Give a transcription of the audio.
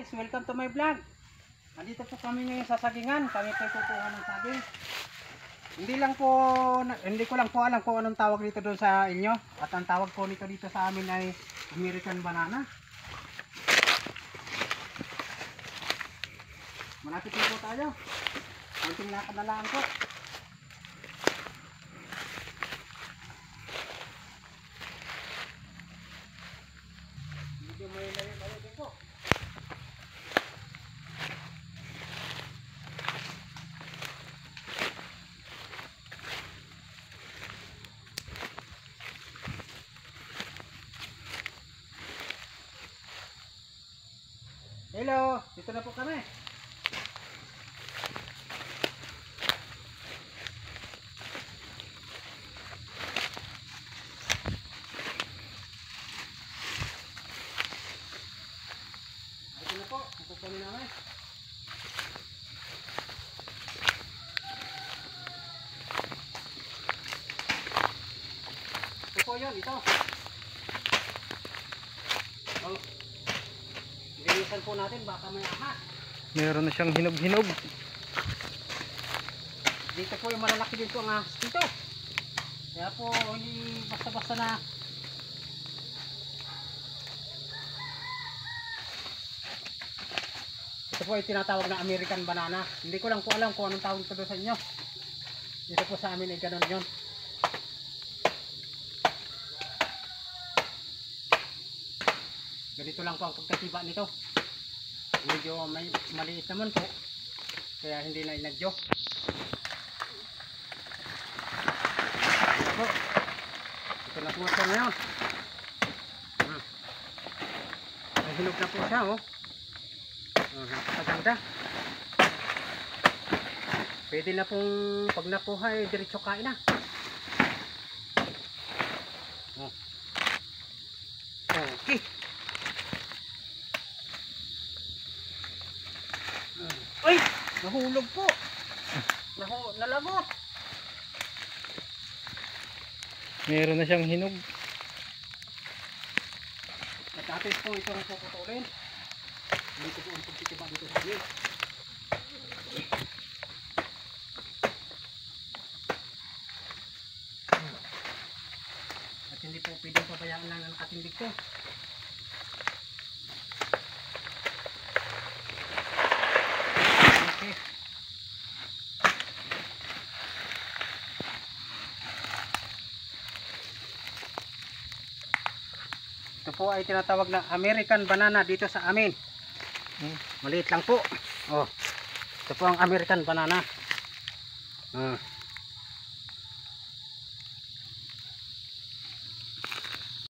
guys, welcome to my vlog. Nandito po kami ngayon sa sagingan. Kami po kukuha ng saging. Hindi ko lang po alam kung anong tawag dito doon sa inyo. At ang tawag po nito dito sa amin ay American banana. Malapit po tayo. Kunting lakad na lang po. Medyo may layo din po. Hello, dito na po kami. Dito na po, kukunin namin. Ito po yun, ito. Oh. Bilisan po natin, baka may ahas. Meron na siyang hinog-hinog. Dito po yung malalaki din po ang ahas dito. Kaya po hindi basta-basta na. Ito po ay tinatawag na American banana. Hindi ko lang po alam kung anong tawag ito doon sa inyo. Dito po sa amin ay ganun yun. Ganito lang po ang pagkatiba nito. Medyo maliit naman po. Kaya hindi na inadyo. Ito po. Ito na po ito ngayon. May hinog na po siya, oh. Napakaganda. Pwede na pong pag nakuha ay diretso kain na. Oh. Okay. Ay! Nahulog po. Nalagot. Meron na siyang hinog. At atin po itong puputulin. Dito po ang pagtitiba dito sa amin. At hindi po pwedeng pabayaan lang ang nakatindig ko. Okay. Ito po ay tinatawag na American banana dito sa amin. Maliit lang po. Oh. Ito po ang American banana.